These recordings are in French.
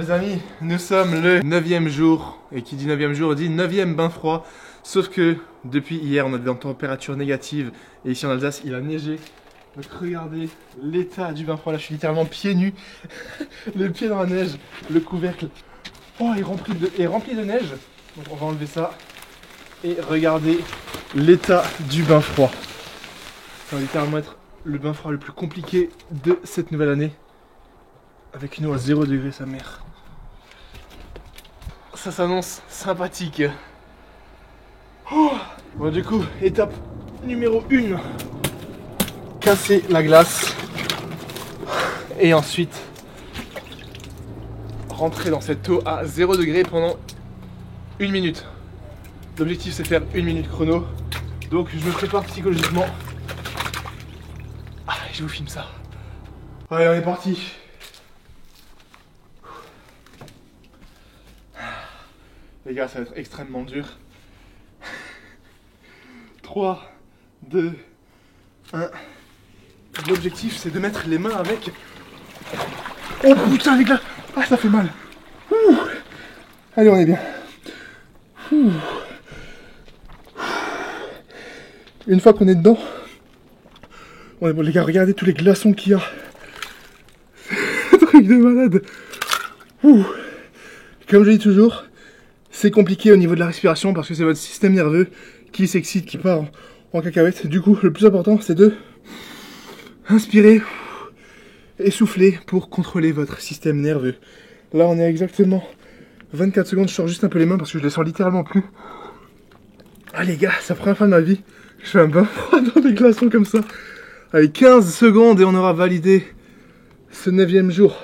les amis, nous sommes le 9e jour, et qui dit 9e jour dit 9e bain froid, sauf que depuis hier on a des températures négatives, et ici en Alsace il a neigé, donc regardez l'état du bain froid, là je suis littéralement pieds nus, les pieds dans la neige, le couvercle est rempli de neige, donc on va enlever ça, et regardez l'état du bain froid, ça va littéralement être le bain froid le plus compliqué de cette nouvelle année. Avec une eau à 0 degré, sa mère. Ça s'annonce sympathique. Oh, bon, du coup, étape numéro 1. Casser la glace. Et ensuite, rentrer dans cette eau à 0 degré pendant 1 minute. L'objectif, c'est de faire 1 minute chrono. Donc, je me prépare psychologiquement. Ah, je vous filme ça. Allez, on est parti. Les gars, ça va être extrêmement dur. 3, 2, 1. L'objectif, c'est de mettre les mains avec. Oh putain, les gars! Ah, ça fait mal. Ouh. Allez, on est bien. Ouh. Une fois qu'on est dedans, on est bon, les gars. Regardez tous les glaçons qu'il y a. Truc de malade. Ouh. Comme je dis toujours, c'est compliqué au niveau de la respiration parce que c'est votre système nerveux qui s'excite, qui part en cacahuète. Du coup, le plus important, c'est de inspirer et souffler pour contrôler votre système nerveux. Là, on est à exactement 24 secondes. Je sors juste un peu les mains parce que je les sens littéralement plus. Ah les gars, c'est la première fois de ma vie. Je fais un bain froid dans des glaçons comme ça. Allez, 15 secondes et on aura validé ce 9e jour.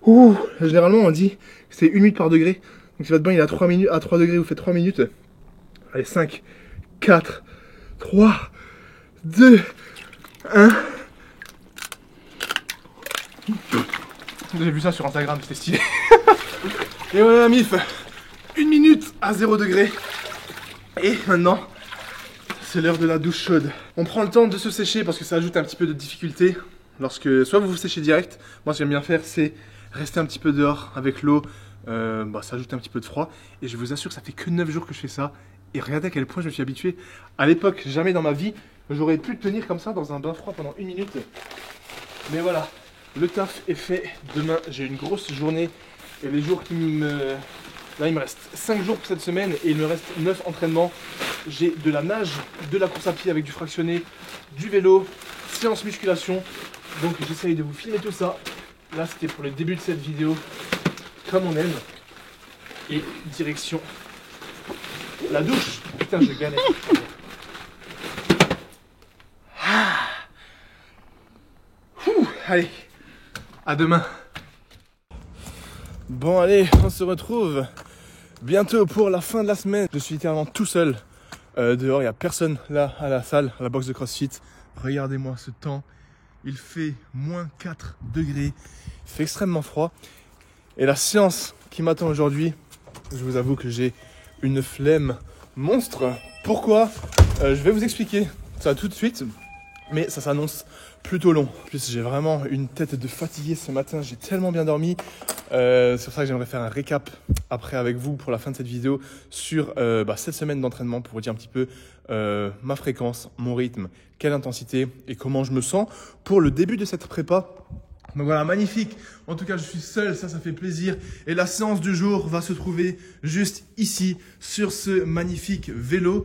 Ouh, généralement, on dit que c'est 1 minute par degré. Donc si votre bain il est à 3 minutes, à 3 degrés, vous faites 3 minutes. Allez, 5, 4, 3, 2, 1. J'ai vu ça sur Instagram, c'était stylé. Et voilà la mif. 1 minute à 0 degré. Et maintenant, c'est l'heure de la douche chaude. On prend le temps de se sécher parce que ça ajoute un petit peu de difficulté. Lorsque soit vous vous séchez direct, moi ce que j'aime bien faire c'est rester un petit peu dehors avec l'eau. Ça ajoute un petit peu de froid et je vous assure que ça fait que 9 jours que je fais ça et regardez à quel point je me suis habitué. À l'époque, jamais dans ma vie j'aurais pu tenir comme ça dans un bain froid pendant 1 minute, mais voilà, le taf est fait. Demain j'ai une grosse journée et les jours là il me reste 5 jours pour cette semaine et il me reste 9 entraînements. J'ai de la nage, de la course à pied avec du fractionné, du vélo, séance musculation, donc j'essaye de vous filmer tout ça. Là c'était pour le début de cette vidéo comme on aime, et direction la douche. Putain, je galère. Allez, à demain. Bon allez, on se retrouve bientôt pour la fin de la semaine. Je suis littéralement tout seul dehors, il n'y a personne là à la salle, à la box de CrossFit. Regardez-moi ce temps, il fait moins 4 degrés, il fait extrêmement froid. Et la séance qui m'attend aujourd'hui, je vous avoue que j'ai une flemme monstre. Pourquoi? Je vais vous expliquer ça tout de suite, mais ça s'annonce plutôt long. En plus, j'ai vraiment une tête de fatigué ce matin, j'ai tellement bien dormi. C'est pour ça que j'aimerais faire un récap après avec vous pour la fin de cette vidéo sur cette semaine d'entraînement pour vous dire un petit peu ma fréquence, mon rythme, quelle intensité et comment je me sens pour le début de cette prépa. Donc voilà, magnifique. En tout cas, je suis seul, ça fait plaisir. Et la séance du jour va se trouver juste ici, sur ce magnifique vélo.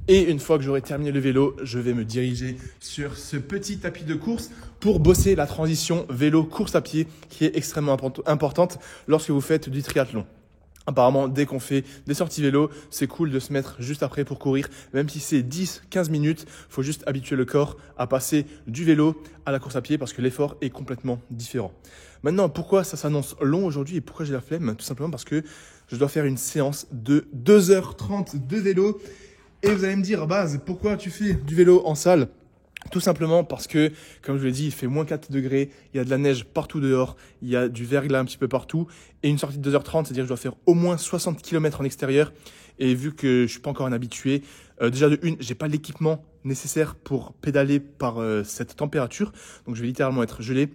Et une fois que j'aurai terminé le vélo, je vais me diriger sur ce petit tapis de course pour bosser la transition vélo-course à pied qui est extrêmement importante lorsque vous faites du triathlon. Apparemment, dès qu'on fait des sorties vélo, c'est cool de se mettre juste après pour courir. Même si c'est 10-15 minutes, faut juste habituer le corps à passer du vélo à la course à pied parce que l'effort est complètement différent. Maintenant, pourquoi ça s'annonce long aujourd'hui et pourquoi j'ai la flemme? Tout simplement parce que je dois faire une séance de 2h30 de vélo. Et vous allez me dire, Baz, pourquoi tu fais du vélo en salle? Tout simplement parce que, comme je vous l'ai dit, il fait moins 4 degrés, il y a de la neige partout dehors, il y a du verglas un petit peu partout. Et une sortie de 2h30, c'est-à-dire que je dois faire au moins 60 km en extérieur. Et vu que je suis pas encore un habitué, déjà de une, j'ai pas l'équipement nécessaire pour pédaler par cette température. Donc je vais littéralement être gelé.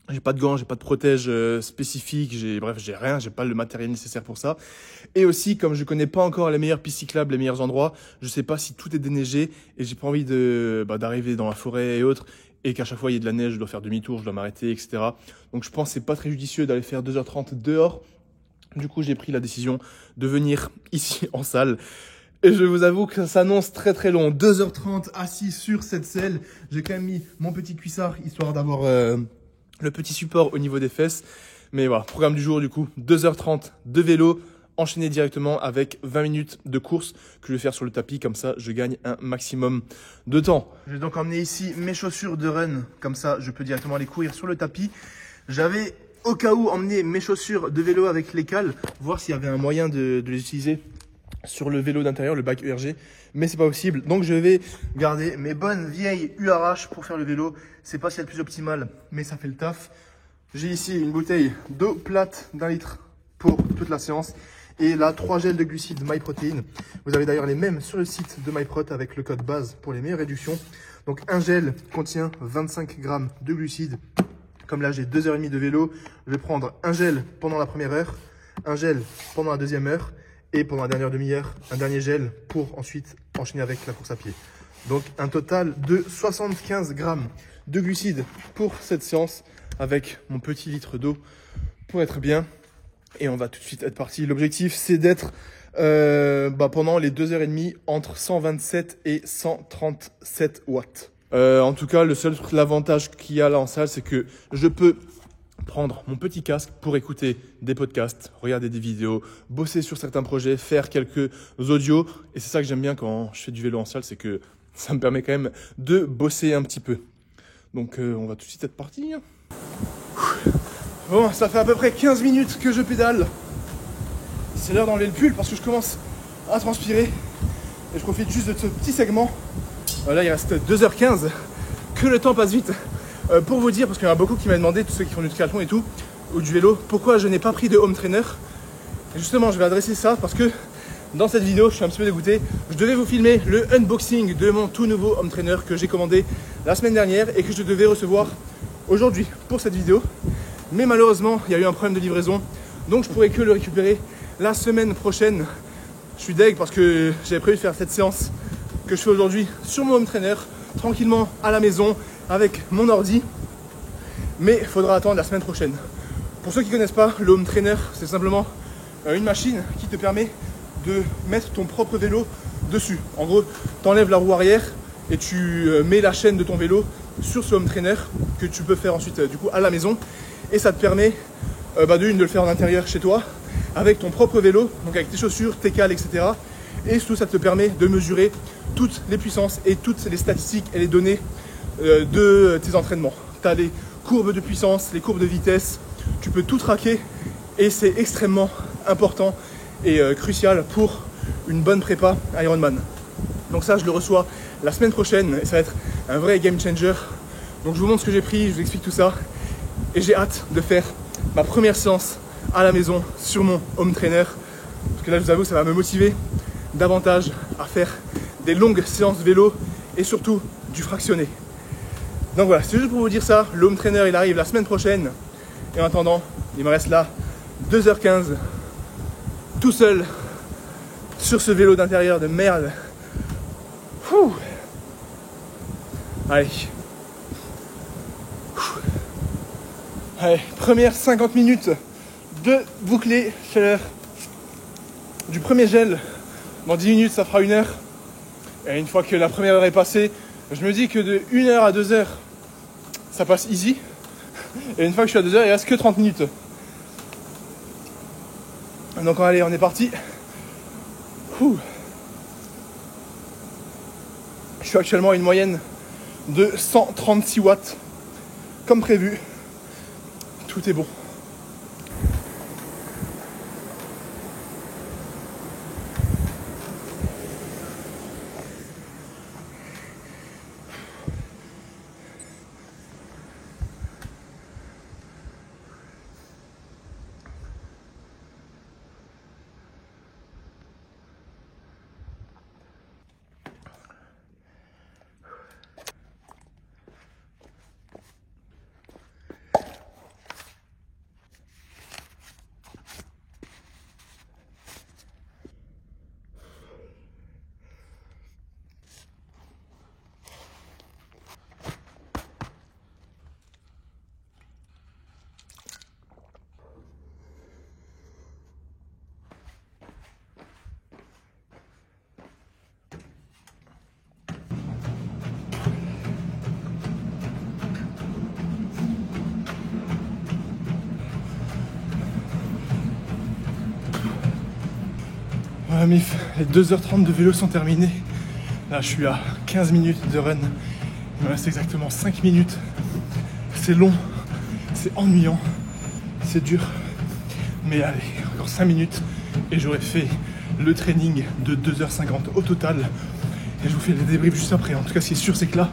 J'ai pas de gants, j'ai pas de protège spécifique, bref, j'ai rien, j'ai pas le matériel nécessaire pour ça. Et aussi, comme je connais pas encore les meilleures pistes cyclables, les meilleurs endroits, je sais pas si tout est déneigé et j'ai pas envie d'arriver dans la forêt et autres et qu'à chaque fois il y ait de la neige, je dois faire demi-tour, je dois m'arrêter, etc. Donc je pense que c'est pas très judicieux d'aller faire 2h30 dehors. Du coup, j'ai pris la décision de venir ici en salle. Et je vous avoue que ça s'annonce très très long. 2h30 assis sur cette selle. J'ai quand même mis mon petit cuissard histoire d'avoir le petit support au niveau des fesses. Mais voilà, programme du jour du coup, 2h30 de vélo, enchaîné directement avec 20 minutes de course que je vais faire sur le tapis. Comme ça, je gagne un maximum de temps. Je vais donc emmener ici mes chaussures de run. Comme ça, je peux directement aller courir sur le tapis. J'avais au cas où emmené mes chaussures de vélo avec les cales, voir s'il y avait un moyen de les utiliser sur le vélo d'intérieur, le bike ERG, mais c'est pas possible. Donc je vais garder mes bonnes vieilles URH pour faire le vélo. C'est pas ce qu'il y a de plus optimal, mais ça fait le taf. J'ai ici une bouteille d'eau plate d'1 litre pour toute la séance. Et là, 3 gels de glucides MyProtein. Vous avez d'ailleurs les mêmes sur le site de MyProt avec le code base pour les meilleures réductions. Donc un gel contient 25 grammes de glucides. Comme là, j'ai 2h30 de vélo, je vais prendre un gel pendant la première heure, un gel pendant la deuxième heure, et pendant la dernière demi-heure, un dernier gel pour ensuite enchaîner avec la course à pied. Donc un total de 75 grammes de glucides pour cette séance avec mon petit litre d'eau pour être bien. Et on va tout de suite être parti. L'objectif, c'est d'être pendant les 2h30 entre 127 et 137 watts. En tout cas, l'avantage qu'il y a là en salle, c'est que je peux prendre mon petit casque pour écouter des podcasts, regarder des vidéos, bosser sur certains projets, faire quelques audios. Et c'est ça que j'aime bien quand je fais du vélo en salle, c'est que ça me permet quand même de bosser un petit peu. Donc on va tout de suite être parti. Bon, ça fait à peu près 15 minutes que je pédale. C'est l'heure d'enlever le pull parce que je commence à transpirer. Et je profite juste de ce petit segment. Là, il reste 2h15. Que le temps passe vite. Pour vous dire, parce qu'il y en a beaucoup qui m'ont demandé, tous ceux qui font du triathlon et tout, ou du vélo, pourquoi je n'ai pas pris de home trainer. Et justement, je vais adresser ça parce que dans cette vidéo, je suis un petit peu dégoûté. Je devais vous filmer le unboxing de mon tout nouveau home trainer que j'ai commandé la semaine dernière et que je devais recevoir aujourd'hui pour cette vidéo. Mais malheureusement, il y a eu un problème de livraison, donc je pourrais que le récupérer la semaine prochaine. Je suis deg parce que j'avais prévu de faire cette séance que je fais aujourd'hui sur mon home trainer, tranquillement à la maison, avec mon ordi. Mais il faudra attendre la semaine prochaine. Pour ceux qui ne connaissent pas, le home trainer, c'est simplement une machine qui te permet de mettre ton propre vélo dessus. En gros, tu enlèves la roue arrière et tu mets la chaîne de ton vélo sur ce home trainer que tu peux faire ensuite du coup à la maison. Et ça te permet de le faire en intérieur chez toi avec ton propre vélo, donc avec tes chaussures, tes cales, etc. Et surtout, ça te permet de mesurer toutes les puissances et toutes les statistiques et les données de tes entraînements. Tu as les courbes de puissance, les courbes de vitesse, tu peux tout traquer et c'est extrêmement important et crucial pour une bonne prépa Ironman. Donc ça, je le reçois la semaine prochaine et ça va être un vrai game changer. Donc je vous montre ce que j'ai pris, je vous explique tout ça. Et j'ai hâte de faire ma première séance à la maison sur mon home trainer. Parce que là, je vous avoue, ça va me motiver davantage à faire des longues séances de vélo et surtout du fractionné. Donc voilà, c'est juste pour vous dire ça. Le home trainer, il arrive la semaine prochaine. Et en attendant, il me reste là 2h15 tout seul sur ce vélo d'intérieur de merde. Ouh. Allez. Allez, première 50 minutes de boucler chaleur du premier gel. Dans 10 minutes, ça fera 1 heure. Et une fois que la première heure est passée, je me dis que de 1 heure à 2 heures, ça passe easy. Et une fois que je suis à 2 heures, il reste que 30 minutes. Donc allez, on est parti. Ouh. Je suis actuellement à une moyenne de 136 watts, comme prévu. Tout est bon. Voilà Mif, les 2h30 de vélo sont terminées. Là je suis à 15 minutes de run. Il me reste exactement 5 minutes. C'est long, c'est ennuyant, c'est dur. Mais allez, encore 5 minutes et j'aurai fait le training de 2h50 au total. Et je vous fais les débriefs juste après. En tout cas, ce qui est sûr, c'est que là,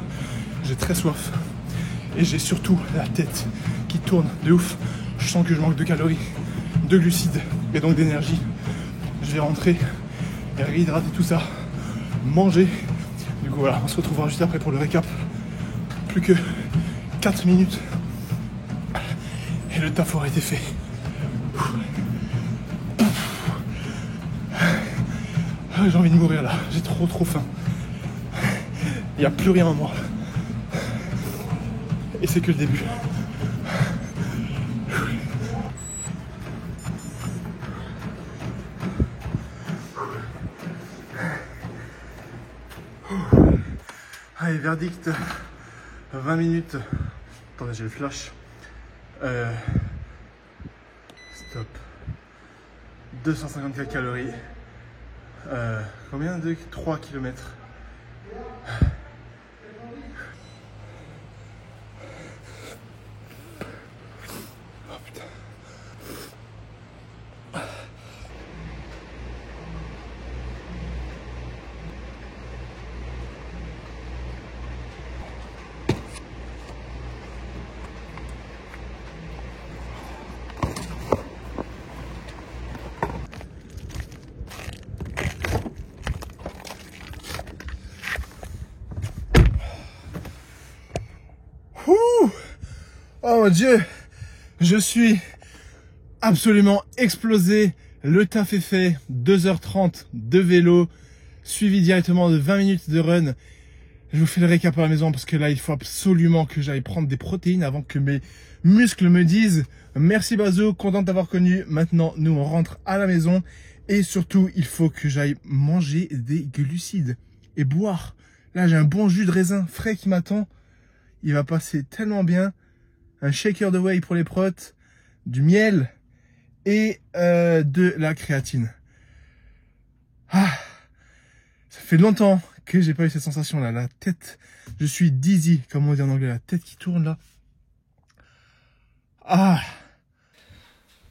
j'ai très soif. Et j'ai surtout la tête qui tourne de ouf. Je sens que je manque de calories, de glucides et donc d'énergie. Je vais rentrer et réhydrater tout ça, manger. Du coup, voilà, on se retrouvera juste après pour le récap. Plus que 4 minutes. Et le taf aura été fait. J'ai envie de mourir là, j'ai trop faim. Il n'y a plus rien en moi. Et c'est que le début. Allez, verdict. 20 minutes. Attendez, j'ai le flash. Stop. 254 calories. Combien de 3 km. Oh putain. Oh mon Dieu, je suis absolument explosé. Le taf est fait, 2h30 de vélo, suivi directement de 20 minutes de run. Je vous fais le récap à la maison parce que là, il faut absolument que j'aille prendre des protéines avant que mes muscles me disent « Merci Bazo, content de t'avoir connu. Maintenant, nous, on rentre à la maison. » Et surtout, il faut que j'aille manger des glucides et boire. Là, j'ai un bon jus de raisin frais qui m'attend. Il va passer tellement bien. Un shaker de whey pour les protes, du miel et de la créatine. Ah, ça fait longtemps que j'ai pas eu cette sensation là, la tête, je suis dizzy comme on dit en anglais, la tête qui tourne là. Ah,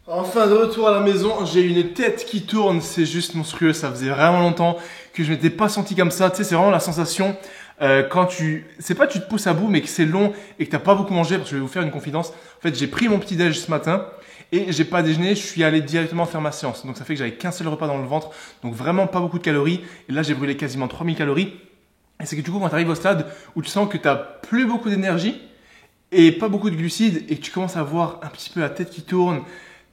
enfin de retour à la maison, j'ai une tête qui tourne, c'est juste monstrueux, ça faisait vraiment longtemps que je m'étais pas senti comme ça, tu sais c'est vraiment la sensation quand c'est pas que tu te pousses à bout mais que c'est long et que t'as pas beaucoup mangé, parce que je vais vous faire une confidence, en fait j'ai pris mon petit déj ce matin et j'ai pas déjeuné, je suis allé directement faire ma séance, donc ça fait que j'avais qu'un seul repas dans le ventre, donc vraiment pas beaucoup de calories, et là j'ai brûlé quasiment 3000 calories, et c'est que du coup quand tu arrives au stade où tu sens que t'as plus beaucoup d'énergie et pas beaucoup de glucides et que tu commences à avoir un petit peu la tête qui tourne,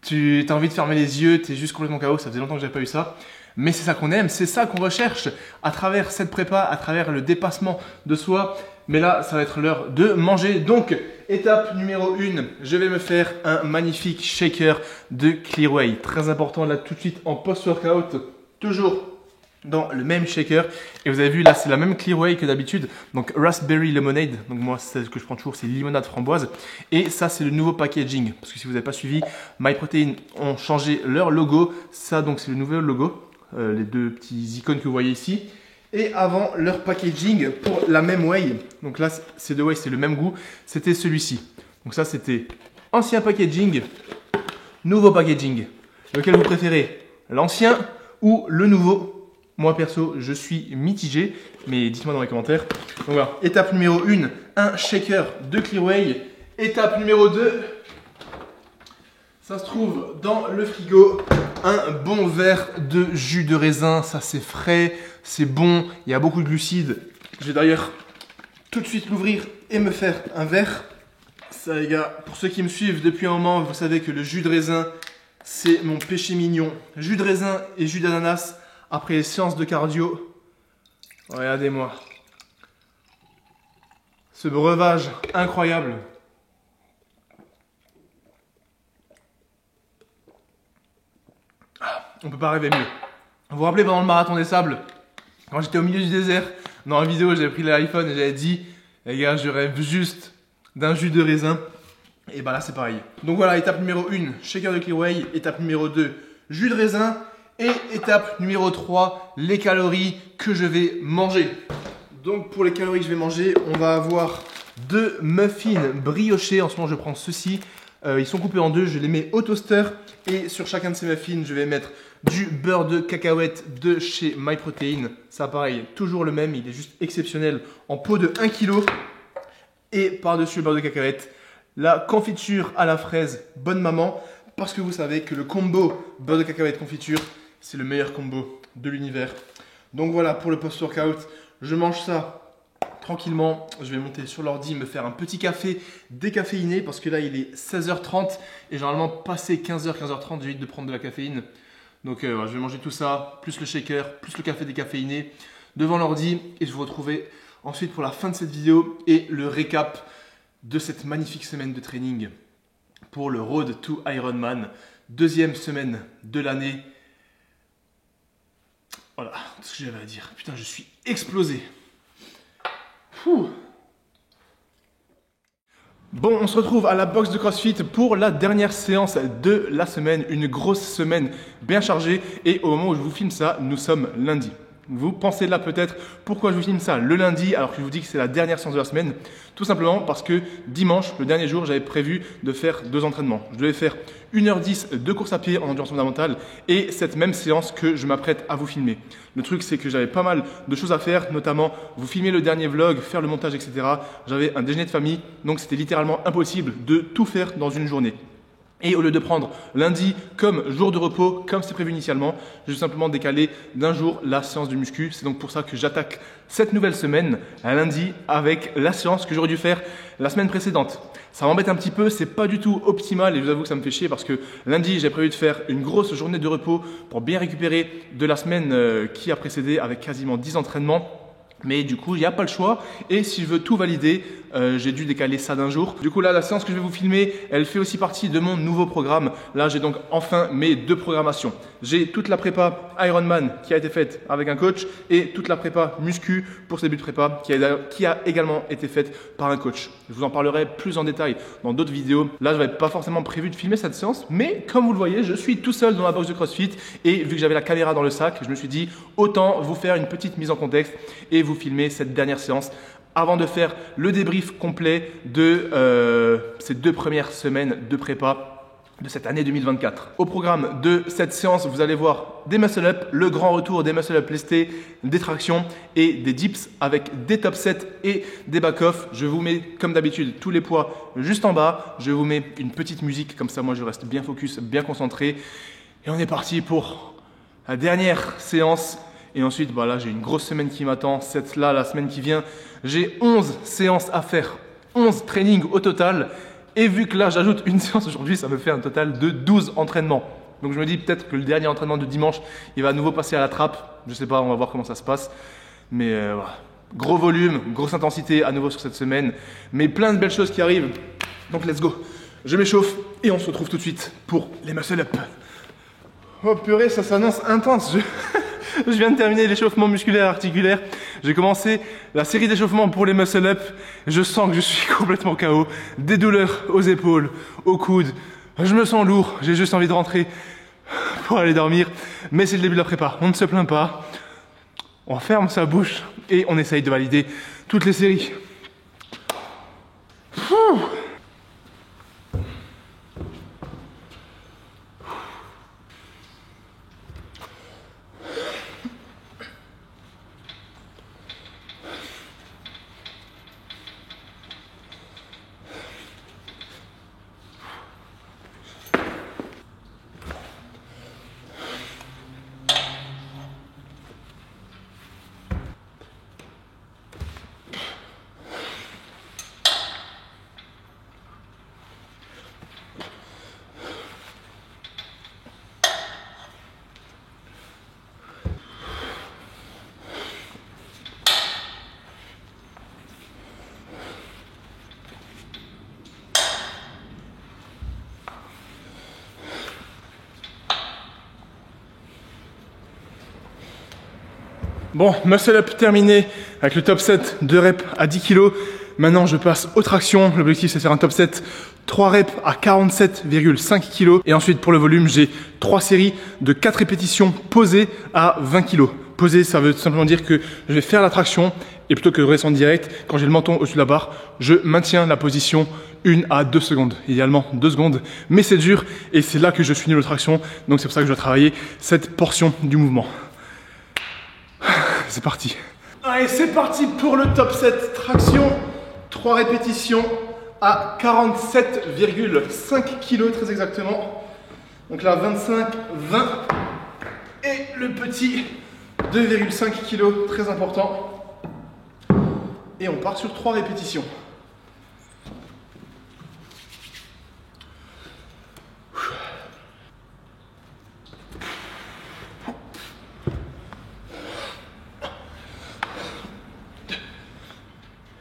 tu as envie de fermer les yeux, tu es juste complètement KO, ça faisait longtemps que j'avais pas eu ça. Mais c'est ça qu'on aime, c'est ça qu'on recherche à travers cette prépa, à travers le dépassement de soi. Mais là, ça va être l'heure de manger. Donc, étape numéro 1, je vais me faire un magnifique shaker de Clearway. Très important là tout de suite en post-workout, toujours dans le même shaker. Et vous avez vu là, c'est la même Clearway que d'habitude. Donc, Raspberry Lemonade. Donc moi, c'est ce que je prends toujours, c'est limonade framboise. Et ça, c'est le nouveau packaging. Parce que si vous n'avez pas suivi, MyProtein ont changé leur logo. Ça, donc, c'est le nouveau logo. Les deux petits icônes que vous voyez ici. Et avant leur packaging pour la même whey, donc là c'est de whey, c'est le même goût, c'était celui-ci. Donc ça c'était ancien packaging, nouveau packaging. Lequel vous préférez, l'ancien ou le nouveau? Moi perso je suis mitigé, mais dites-moi dans les commentaires. Donc voilà, étape numéro 1, un shaker de Clearway. Étape numéro 2, ça se trouve dans le frigo, un bon verre de jus de raisin, ça c'est frais, c'est bon, il y a beaucoup de glucides. Je vais d'ailleurs tout de suite l'ouvrir et me faire un verre. Ça les gars, pour ceux qui me suivent depuis un moment, vous savez que le jus de raisin, c'est mon péché mignon. Jus de raisin et jus d'ananas après les séances de cardio. Regardez-moi. Ce breuvage incroyable. On peut pas rêver mieux. Vous vous rappelez pendant le marathon des sables, quand j'étais au milieu du désert, dans la vidéo j'avais pris l'iPhone et j'avais dit les gars je rêve juste d'un jus de raisin. Et bah là c'est pareil. Donc voilà, étape numéro 1, shaker de Clearway. Étape numéro 2, jus de raisin. Et étape numéro 3, les calories que je vais manger. Donc pour les calories que je vais manger, on va avoir 2 muffins briochés. En ce moment, je prends ceux-ci. Ils sont coupés en deux, je les mets au toaster. Et sur chacun de ces muffins, je vais mettre du beurre de cacahuète de chez MyProtein. Ça pareil, toujours le même, il est juste exceptionnel en pot de 1 kg. Et par-dessus le beurre de cacahuète, la confiture à la fraise Bonne Maman. Parce que vous savez que le combo beurre de cacahuète confiture, c'est le meilleur combo de l'univers. Donc voilà, pour le post-workout, je mange ça tranquillement. Je vais monter sur l'ordi, me faire un petit café décaféiné parce que là, il est 16h30 et généralement, passé 15h, 15h30, j'évite de prendre de la caféine. Donc voilà, je vais manger tout ça, plus le shaker, plus le café décaféiné devant l'ordi et je vous retrouverai ensuite pour la fin de cette vidéo et le récap de cette magnifique semaine de training pour le Road to Ironman, 2e semaine de l'année. Voilà, tout ce que j'avais à dire. Putain, je suis explosé. Bon, on se retrouve à la box de CrossFit pour la dernière séance de la semaine. Une grosse semaine bien chargée. Et au moment où je vous filme ça, nous sommes lundi. Vous pensez là peut-être pourquoi je vous filme ça le lundi alors que je vous dis que c'est la dernière séance de la semaine. Tout simplement parce que dimanche, le dernier jour, j'avais prévu de faire 2 entraînements. Je devais faire 1h10 de course à pied en endurance fondamentale et cette même séance que je m'apprête à vous filmer. Le truc, c'est que j'avais pas mal de choses à faire, notamment vous filmer le dernier vlog, faire le montage, etc. J'avais un déjeuner de famille, donc c'était littéralement impossible de tout faire dans une journée. Et au lieu de prendre lundi comme jour de repos, comme c'est prévu initialement, je vais simplement décaler d'un jour la séance de muscu. C'est donc pour ça que j'attaque cette nouvelle semaine, à lundi, avec la séance que j'aurais dû faire la semaine précédente. Ça m'embête un petit peu, c'est pas du tout optimal et je vous avoue que ça me fait chier parce que lundi, j'ai prévu de faire une grosse journée de repos pour bien récupérer de la semaine qui a précédé avec quasiment 10 entraînements. Mais du coup, il n'y a pas le choix. Et si je veux tout valider, j'ai dû décaler ça d'un jour. Du coup, là, la séance que je vais vous filmer, elle fait aussi partie de mon nouveau programme. Là, j'ai donc enfin mes 2 programmations. J'ai toute la prépa Ironman qui a été faite avec un coach et toute la prépa muscu pour ces buts de prépa qui a également été faite par un coach. Je vous en parlerai plus en détail dans d'autres vidéos. Là, je n'avais pas forcément prévu de filmer cette séance, mais comme vous le voyez, je suis tout seul dans la box de CrossFit et vu que j'avais la caméra dans le sac, je me suis dit autant vous faire une petite mise en contexte et vous filmer cette dernière séance avant de faire le débrief complet de ces 2 premières semaines de prépa de cette année 2024. Au programme de cette séance, vous allez voir des muscle-up, le grand retour des muscle-up lestés, des tractions et des dips avec des top sets et des back-off. Je vous mets comme d'habitude tous les poids juste en bas. Je vous mets une petite musique, comme ça moi je reste bien focus, bien concentré. Et on est parti pour la dernière séance. Et ensuite, bah là, j'ai une grosse semaine qui m'attend. Là, la semaine qui vient, j'ai 11 séances à faire. 11 trainings au total. Et vu que là, j'ajoute une séance aujourd'hui, ça me fait un total de 12 entraînements. Donc, je me dis peut-être que le dernier entraînement de dimanche, il va à nouveau passer à la trappe. Je sais pas, on va voir comment ça se passe. Mais voilà. Gros volume, grosse intensité à nouveau sur cette semaine. Mais plein de belles choses qui arrivent. Donc, let's go. Je m'échauffe et on se retrouve tout de suite pour les muscle-up. Oh purée, ça s'annonce intense. Je viens de terminer l'échauffement musculaire articulaire. J'ai commencé la série d'échauffements pour les muscle-up. Je sens que je suis complètement KO. Des douleurs aux épaules, aux coudes. Je me sens lourd. J'ai juste envie de rentrer pour aller dormir. Mais c'est le début de la prépa. On ne se plaint pas. On ferme sa bouche et on essaye de valider toutes les séries. Bon, muscle up terminé avec le top set de reps à 10 kg. Maintenant, je passe aux tractions. L'objectif, c'est de faire un top set 3 reps à 47,5 kg. Et ensuite, pour le volume, j'ai 3 séries de 4 répétitions posées à 20 kg. Posé, ça veut tout simplement dire que je vais faire la traction et plutôt que de redescendre direct, quand j'ai le menton au-dessus de la barre, je maintiens la position 1 à 2 secondes. Idéalement 2 secondes, mais c'est dur et c'est là que je finis le traction. Donc c'est pour ça que je dois travailler cette portion du mouvement. C'est parti. Allez, c'est parti pour le top 7. Traction, 3 répétitions à 47,5 kg très exactement. Donc là, 25, 20 et le petit 2,5 kg, très important. Et on part sur 3 répétitions.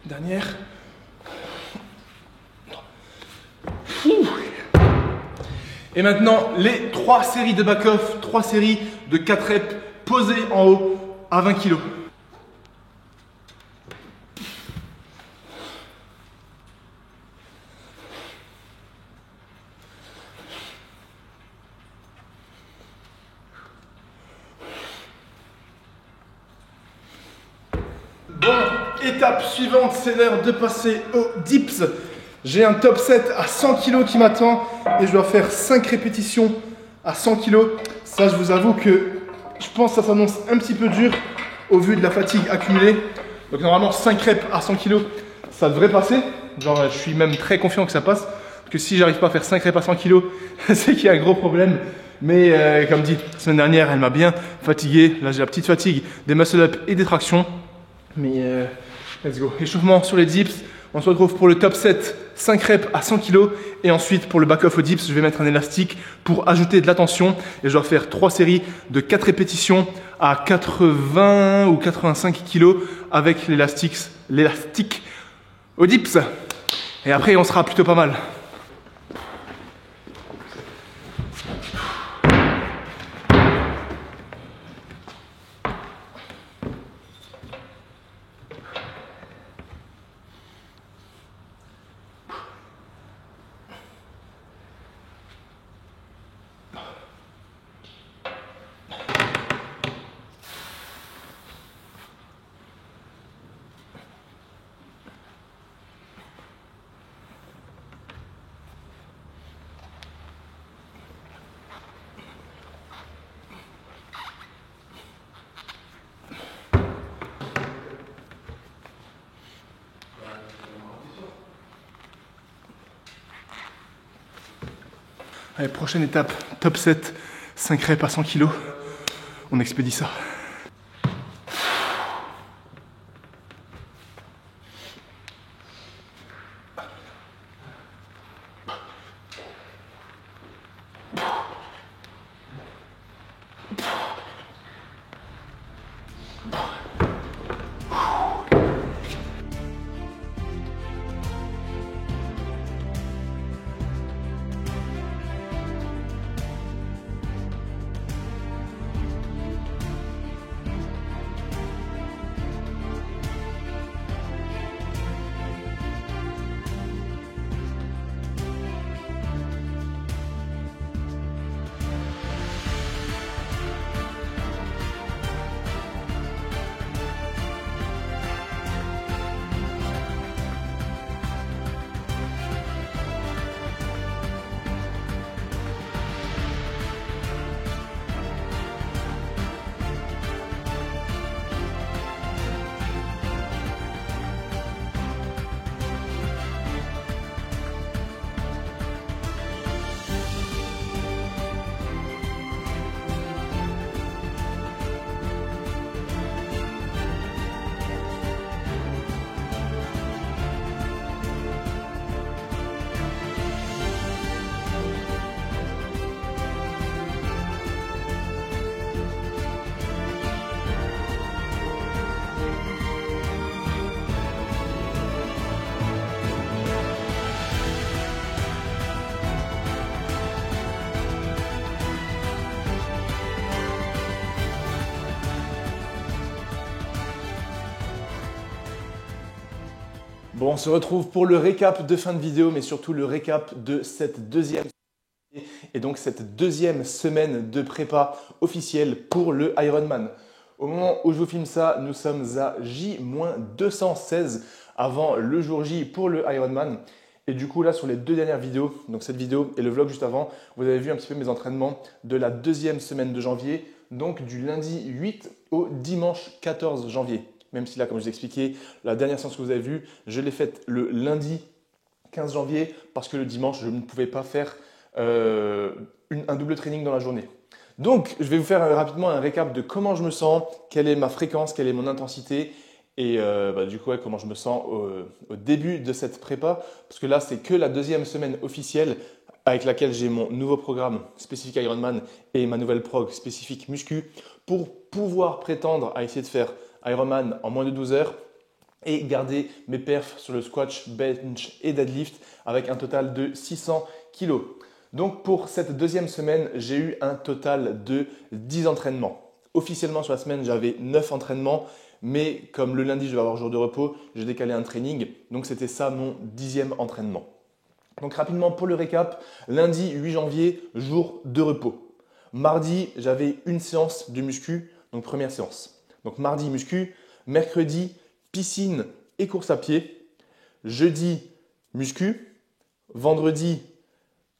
Dernière. Et maintenant, les 3 séries de back-off, 3 séries de 4 reps posées en haut à 20 kg. Bon, étape suivante, c'est l'heure de passer aux dips. J'ai un top 7 à 100 kg qui m'attend et je dois faire 5 répétitions à 100 kg. Ça, je vous avoue que je pense que ça s'annonce un petit peu dur au vu de la fatigue accumulée. Donc normalement 5 reps à 100 kg, ça devrait passer. Genre je suis même très confiant que ça passe. Parce que si j'arrive pas à faire 5 reps à 100 kg, c'est qu'il y a un gros problème. Mais comme dit, la semaine dernière, elle m'a bien fatigué. Là, j'ai la petite fatigue des muscle-up et des tractions. Mais let's go. Échauffement sur les dips. On se retrouve pour le top 7, 5 reps à 100 kg. Et ensuite, pour le back-off aux dips, je vais mettre un élastique pour ajouter de la tension. Et je dois faire 3 séries de 4 répétitions à 80 ou 85 kg avec l'élastique aux dips. Et après, on sera plutôt pas mal. Allez, prochaine étape, top 7, 5 reps à 100 kg. On expédie ça. Bon, on se retrouve pour le récap de fin de vidéo, mais surtout le récap de cette deuxième et donc cette deuxième semaine de prépa officielle pour le Ironman. Au moment où je vous filme ça, nous sommes à J-216 avant le jour J pour le Ironman. Et du coup là sur les deux dernières vidéos, donc cette vidéo et le vlog juste avant, vous avez vu un petit peu mes entraînements de la deuxième semaine de janvier, donc du lundi 8 au dimanche 14 janvier. Même si là, comme je vous ai expliqué, la dernière séance que vous avez vue, je l'ai faite le lundi 15 janvier parce que le dimanche, je ne pouvais pas faire un double training dans la journée. Donc, je vais vous faire rapidement un récap de comment je me sens, quelle est ma fréquence, quelle est mon intensité et du coup, comment je me sens au début de cette prépa. Parce que là, c'est que la deuxième semaine officielle avec laquelle j'ai mon nouveau programme spécifique Ironman et ma nouvelle prog spécifique muscu pour pouvoir prétendre à essayer de faire Ironman en moins de 12 heures et garder mes perfs sur le squat, bench et deadlift avec un total de 600 kg. Donc pour cette deuxième semaine, j'ai eu un total de 10 entraînements. Officiellement sur la semaine, j'avais 9 entraînements, mais comme le lundi je vais avoir jour de repos, j'ai décalé un training, donc c'était ça mon 10e entraînement. Donc rapidement pour le récap, lundi 8 janvier, jour de repos. Mardi, j'avais une séance de muscu, donc première séance. Donc mardi muscu, mercredi piscine et course à pied, jeudi muscu, vendredi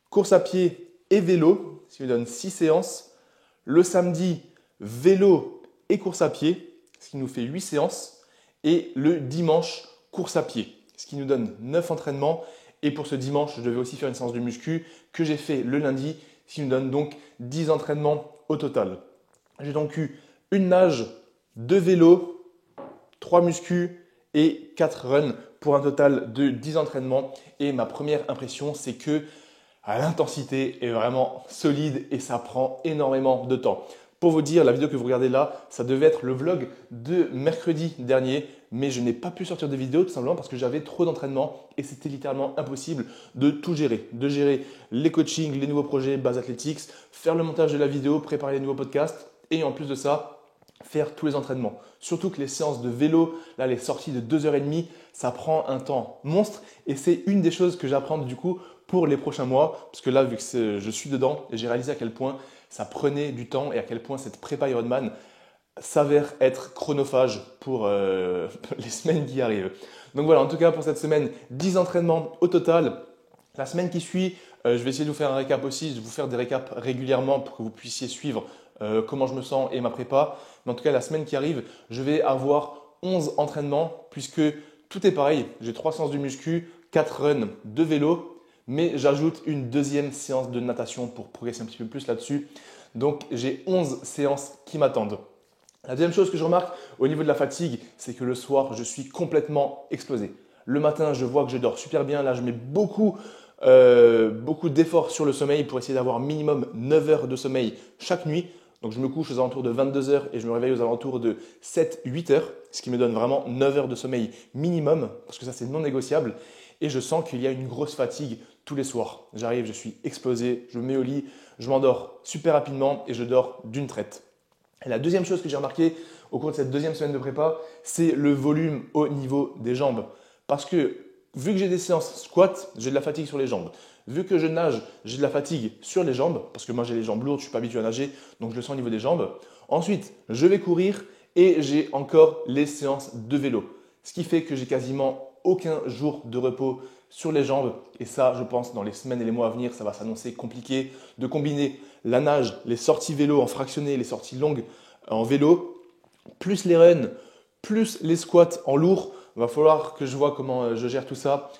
course à pied et vélo, ce qui me donne 6 séances. Le samedi, vélo et course à pied, ce qui nous fait 8 séances. Et le dimanche, course à pied, ce qui nous donne 9 entraînements. Et pour ce dimanche, je devais aussi faire une séance de muscu que j'ai fait le lundi, ce qui nous donne donc 10 entraînements au total. J'ai donc eu une nage, 2 vélos, 3 muscu et 4 runs pour un total de 10 entraînements. Et ma première impression, c'est que l'intensité est vraiment solide et ça prend énormément de temps. Pour vous dire, la vidéo que vous regardez là, ça devait être le vlog de mercredi dernier, mais je n'ai pas pu sortir de vidéo tout simplement parce que j'avais trop d'entraînement et c'était littéralement impossible de tout gérer. De gérer les coachings, les nouveaux projets, Base Athletics, faire le montage de la vidéo, préparer les nouveaux podcasts et en plus de ça, faire tous les entraînements. Surtout que les séances de vélo, là les sorties de 2h30, ça prend un temps monstre et c'est une des choses que j'apprends du coup pour les prochains mois parce que là vu que je suis dedans et j'ai réalisé à quel point ça prenait du temps et à quel point cette prépa Ironman s'avère être chronophage pour les semaines qui arrivent. Donc voilà, en tout cas pour cette semaine, 10 entraînements au total. La semaine qui suit, je vais essayer de vous faire un récap aussi, de vous faire des récaps régulièrement pour que vous puissiez suivre comment je me sens et ma prépa. Mais en tout cas, la semaine qui arrive, je vais avoir 11 entraînements puisque tout est pareil. J'ai 3 séances de muscu, 4 runs, 2 vélos, mais j'ajoute une deuxième séance de natation pour progresser un petit peu plus là-dessus. Donc j'ai 11 séances qui m'attendent. La deuxième chose que je remarque au niveau de la fatigue, c'est que le soir, je suis complètement explosé. Le matin, je vois que je dors super bien. Là, je mets beaucoup d'efforts sur le sommeil pour essayer d'avoir minimum 9 heures de sommeil chaque nuit. Donc je me couche aux alentours de 22 heures et je me réveille aux alentours de 7-8 heures, ce qui me donne vraiment 9 heures de sommeil minimum, parce que ça c'est non négociable. Et je sens qu'il y a une grosse fatigue tous les soirs. J'arrive, je suis explosé, je me mets au lit, je m'endors super rapidement et je dors d'une traite. Et la deuxième chose que j'ai remarqué au cours de cette deuxième semaine de prépa, c'est le volume au niveau des jambes. Parce que vu que j'ai des séances squat, j'ai de la fatigue sur les jambes. Vu que je nage, j'ai de la fatigue sur les jambes, parce que moi j'ai les jambes lourdes, je ne suis pas habitué à nager, donc je le sens au niveau des jambes. Ensuite, je vais courir et j'ai encore les séances de vélo. Ce qui fait que j'ai quasiment aucun jour de repos sur les jambes. Et ça, je pense, dans les semaines et les mois à venir, ça va s'annoncer compliqué de combiner la nage, les sorties vélo en fractionné, les sorties longues en vélo, plus les runs, plus les squats en lourd. Il va falloir que je vois comment je gère tout ça.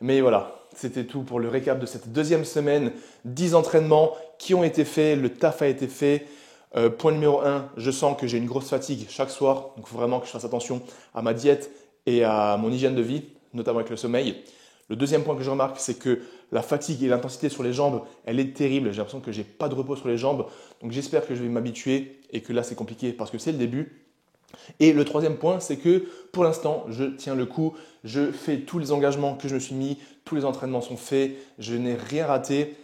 Mais voilà, c'était tout pour le récap de cette deuxième semaine. 10 entraînements qui ont été faits, le taf a été fait. Point numéro 1, je sens que j'ai une grosse fatigue chaque soir. Donc il faut vraiment que je fasse attention à ma diète et à mon hygiène de vie, notamment avec le sommeil. Le deuxième point que je remarque, c'est que la fatigue et l'intensité sur les jambes, elle est terrible. J'ai l'impression que je n'ai pas de repos sur les jambes. Donc j'espère que je vais m'habituer et que là c'est compliqué parce que c'est le début. Et le troisième point, c'est que pour l'instant, je tiens le coup. Je fais tous les engagements que je me suis mis, tous les entraînements sont faits, je n'ai rien raté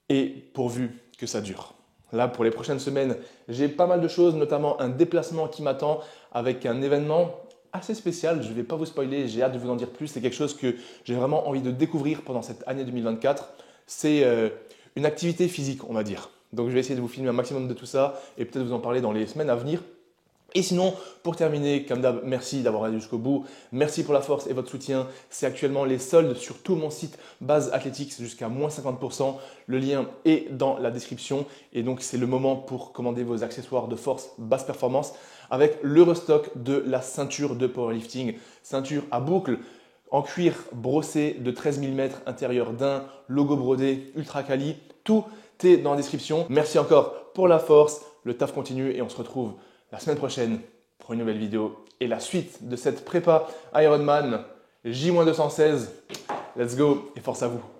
et pourvu que ça dure. Là, pour les prochaines semaines, j'ai pas mal de choses, notamment un déplacement qui m'attend avec un événement assez spécial. Je ne vais pas vous spoiler, j'ai hâte de vous en dire plus. C'est quelque chose que j'ai vraiment envie de découvrir pendant cette année 2024. C'est une activité physique, on va dire. Donc je vais essayer de vous filmer un maximum de tout ça et peut-être vous en parler dans les semaines à venir. Et sinon, pour terminer, comme d'hab, merci d'avoir allé jusqu'au bout. Merci pour la force et votre soutien. C'est actuellement les soldes sur tout mon site Base Athletics jusqu'à moins 50%. Le lien est dans la description. Et donc, c'est le moment pour commander vos accessoires de force basse performance avec le restock de la ceinture de powerlifting. Ceinture à boucle en cuir brossé de 13 mm intérieur d'un, logo brodé, ultra quali. Tout est dans la description. Merci encore pour la force. Le taf continue et on se retrouve la semaine prochaine pour une nouvelle vidéo et la suite de cette prépa Ironman J-216. Let's go et force à vous!